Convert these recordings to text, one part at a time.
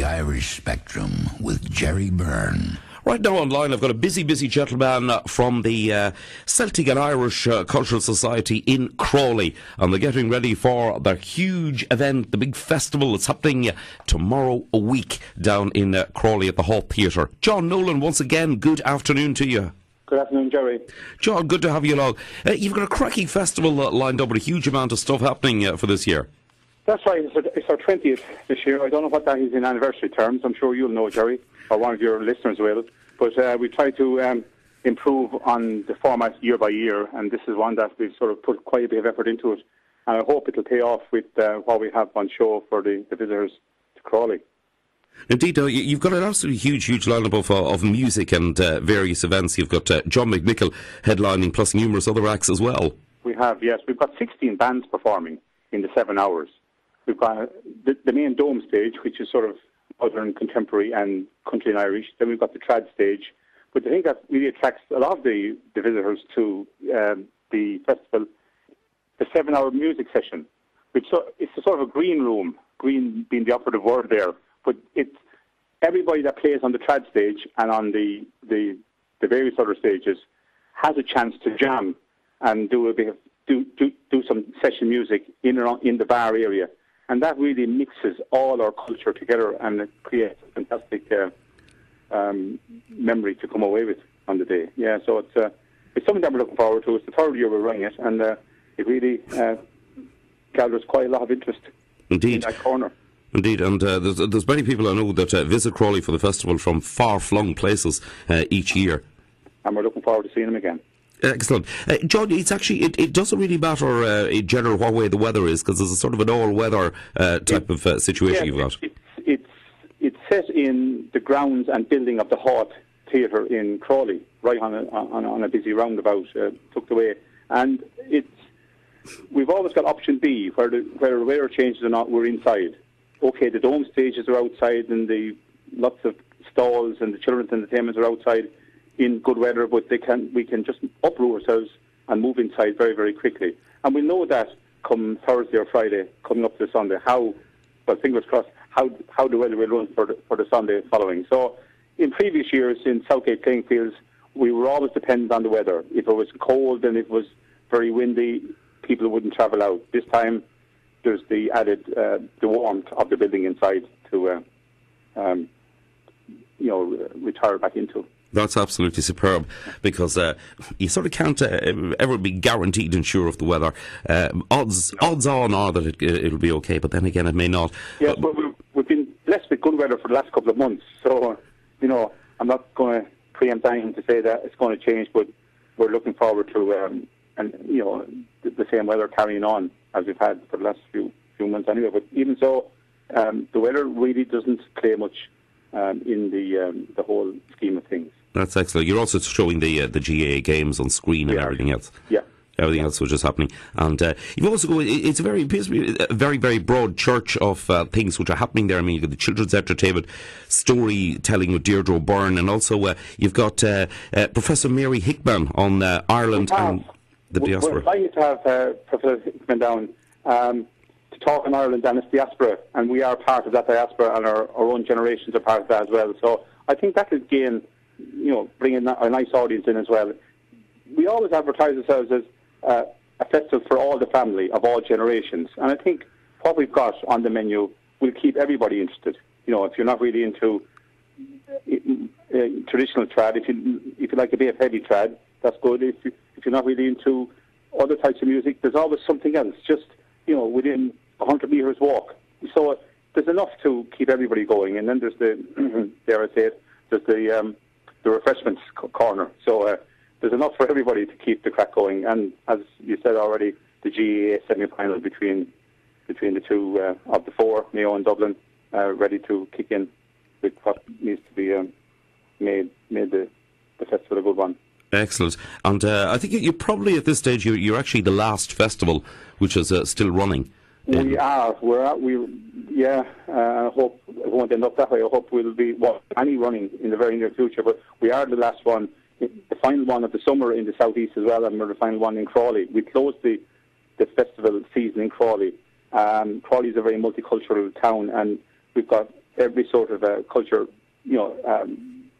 Irish Spectrum with Jerry Byrne. Right now online, I've got a busy gentleman from the Celtic and Irish Cultural Society in Crawley, and they're getting ready for their huge event, the big festival that's happening tomorrow a week down in Crawley at the Hall Theatre. John Nolan, once again, good afternoon to you. Good afternoon, Jerry. John, good to have you along. You've got a cracking festival lined up with a huge amount of stuff happening for this year. That's right. It's our 20th this year. I don't know what that is in anniversary terms. I'm sure you'll know, Jerry, or one of your listeners will. But we try to improve on the format year by year, and this is one that we've sort of put quite a bit of effort into it. And I hope it'll pay off with what we have on show for the visitors to Crawley. Indeed, you've got an absolutely huge lineup of music and various events. You've got John McNichol headlining, plus numerous other acts as well. We have, yes. We've got 16 bands performing in the 7 hours. We've got the main dome stage, which is sort of modern, contemporary and country and Irish. Then we've got the trad stage. But the thing that really attracts a lot of the visitors to the festival, the 7-hour music session. It's a sort of a green room, green being the operative word there. But it's everybody that plays on the trad stage and on the various other stages has a chance to jam and do a bit of do some session music in the bar area. And that really mixes all our culture together, and it creates a fantastic memory to come away with on the day. Yeah, so it's something that we're looking forward to. It's the third year we're running it, and it really gathers quite a lot of interest. Indeed. In that corner. Indeed, and there's many people I know that visit Crawley for the festival from far-flung places each year. And we're looking forward to seeing them again. Excellent. John, it's actually, it doesn't really matter in general what way the weather is, because there's a sort of an all-weather type of situation you've got. It's set in the grounds and building of the Hall Theatre in Crawley, right on a busy roundabout, tucked away. And we've always got option B, where the weather changes or not, we're inside. Okay, the dome stages are outside, and lots of stalls and the children's entertainments are outside in good weather, but we can just uproot ourselves and move inside very, very quickly. And we know that come Thursday or Friday, coming up to the Sunday, fingers crossed, how the weather will run for the Sunday following. So in previous years in Southgate playing fields, we were always dependent on the weather. If it was cold and it was very windy, people wouldn't travel out. This time there's the added the warmth of the building inside to retire back into. That's absolutely superb, because you sort of can't ever be guaranteed and sure of the weather. Odds on are that it'll be okay, but then again it may not. Yes, but we've been blessed with good weather for the last couple of months, so I'm not going to preempt anything to say that it's going to change, but we're looking forward to the same weather carrying on as we've had for the last few months anyway. But even so, the weather really doesn't play much in the whole scheme of things. That's excellent. You're also showing the GAA games on screen and everything else. Yeah. Everything else which is happening. And you've also appears to be a very, very broad church of things which are happening there. I mean, you've got the children's entertainment, storytelling with Deirdre O'Byrne, and also you've got Professor Mary Hickman on Ireland and the diaspora. We're delighted to have Professor Hickman down to talk on Ireland and its diaspora, and we are part of that diaspora, and our own generations are part of that as well. So I think that will gain, bringing a nice audience in as well. We always advertise ourselves as a festival for all the family of all generations, and I think what we've got on the menu will keep everybody interested. If you're not really into traditional trad, if you like a bit of heavy trad, that's good. If you're not really into other types of music, there's always something else, just within 100 metres walk. So there's enough to keep everybody going. And then there's dare I say it, there's the refreshments corner. So there's enough for everybody to keep the crack going. And as you said already, the GAA semi-final between the two of the four, Mayo and Dublin, ready to kick in with what needs to be made the festival a good one. Excellent. And I think you're probably at this stage, you're actually the last festival which is still running. We are. I hope it won't end up that way. I hope we'll be running in the very near future. But we are the last one, the final one of the summer in the southeast as well, and we're the final one in Crawley. We closed the festival season in Crawley. Crawley is a very multicultural town, and we've got every sort of culture,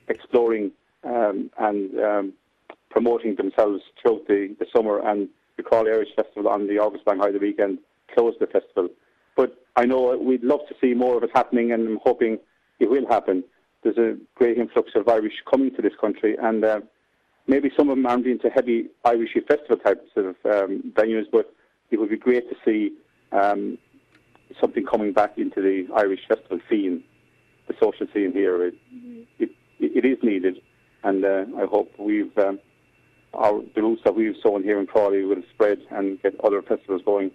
exploring and promoting themselves throughout the summer, and the Crawley Irish Festival on the August Bank Holiday weekend closed the festival. But I know we'd love to see more of it happening, and I'm hoping it will happen. There's a great influx of Irish coming to this country, and maybe some of them aren't into heavy Irish festival types of venues, but it would be great to see something coming back into the Irish festival scene, the social scene here. It is needed, and I hope the roots that we've sown here in Crawley will spread and get other festivals going.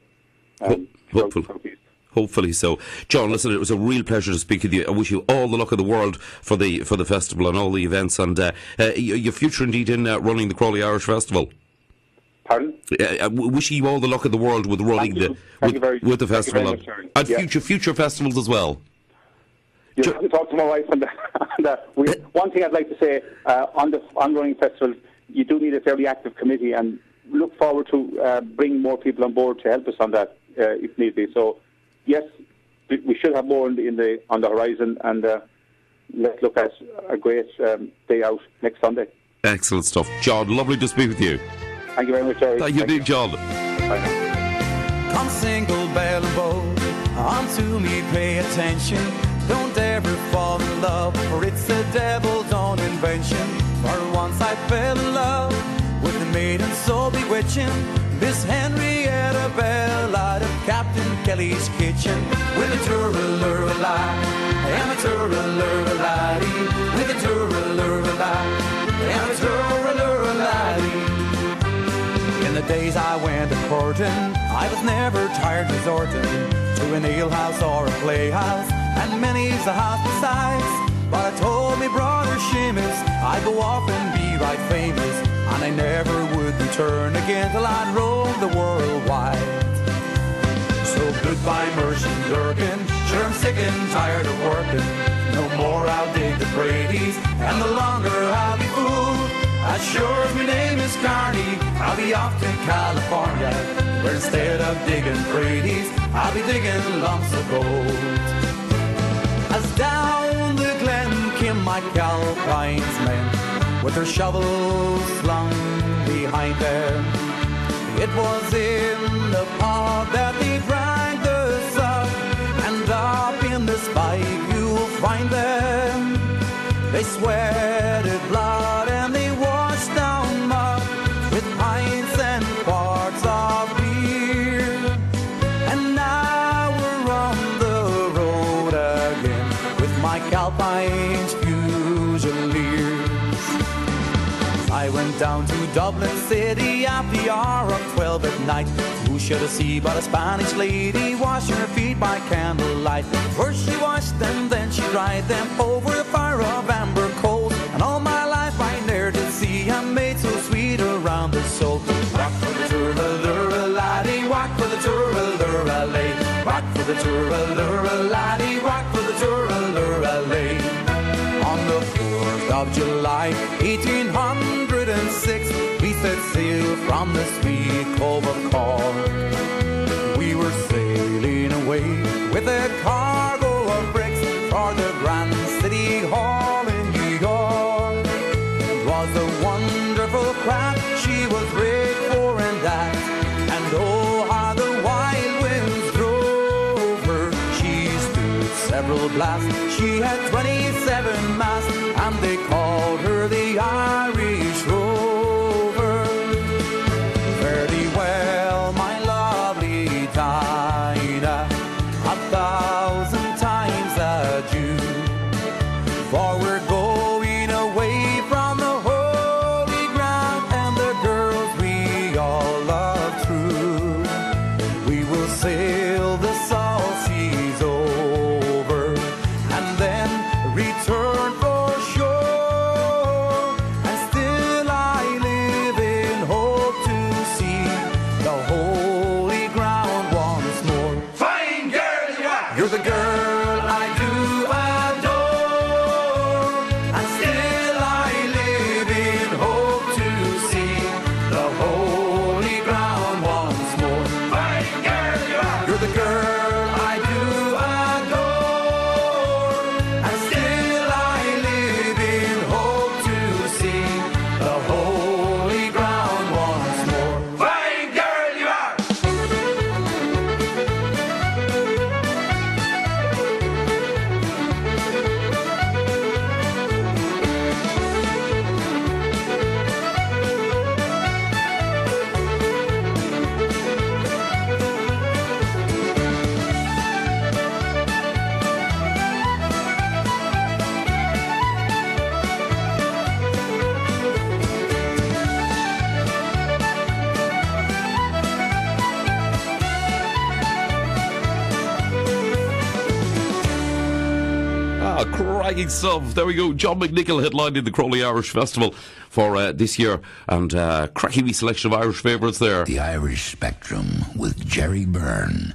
Hopefully so. John, listen, it was a real pleasure to speak with you. I wish you all the luck in the world for the festival and all the events, and your future indeed in running the Crawley Irish Festival. Pardon? Wishing you all the luck in the world with running with the festival and future festivals as well. You have to talk to my wife on that. One thing I'd like to say on the running festivals, you do need a fairly active committee, and look forward to bringing more people on board to help us on that if need be. So, yes, we should have more on the horizon, and let's look at a great day out next Sunday. Excellent stuff. John, lovely to speak with you. Thank you very much, Jerry. Thank you, Big John. Bye. Come single bell and bow, unto me pay attention. Don't ever fall in love, for it's the devil's own invention. For once I fell in love with a maiden so bewitching, Miss Henrietta Bell out of Captain Kelly's kitchen. With a tour-a-lure-a-lie, and a tour-a-lure-a-lie, with a tour-a-lure-a-lie, and a tour-a-lure-a-lie. In the days I went a-courting, I was never tired resorting to an alehouse or a playhouse, and many's the house besides. But I told me brother Seamus I'd go off and be right famous, and I never would return again till I'd roam the world wide. So goodbye Mercy Durkin, sure I'm sick and tired of working. No more I'll dig the Brady's, and the longer I'll be fooled. As sure as my name is Carney, I'll be off to California, where instead of digging Brady's, I'll be digging lumps of gold. As down the glen came my Calpine's men, with their shovels slung behind them. It was in the pub that they drank the sup, and up in the spike you'll find them. They sweated blood and they washed down mud with pints and quarts of beer. And now we're on the road again with my Calpine's Fusiliers. I went down to Dublin City at the hour of 12 at night. Who should I see but a Spanish lady washing her feet by candlelight? First she washed them, then she dried them over a fire of amber coals. And all my life I ne'er did see a maid so sweet around the soul. Rock for the tour-a-lure-a-laddie, rock for the tour-a-lure-a-lay, rock for the tour-a-lure-a-laddie, rock for the tour-a-lure-a-lay. On the 4th of July, 1806, we set sail from the sweet cove of Cork. We were sailing away with a cargo of bricks for the Grand City Hall in New York. It was a wonderful craft, she was rigged fore and aft, and oh how the wild winds drove her. She stood several blasts, she had 27 masts, and they called her the Irish Rover. Fare thee well, my lovely Dinah, 1,000 times adieu. For we're going away from the holy ground, and the girls we all love true. We will sail the salt seas over, and then return for shore. And still I live in hope to see the holy ground once more. Fine girl you are! You're the girl I do adore. Cracking stuff. There we go. John McNichol headlining the Crawley Irish Festival for this year, and cracking wee selection of Irish favourites there. The Irish Spectrum with Jerry Byrne.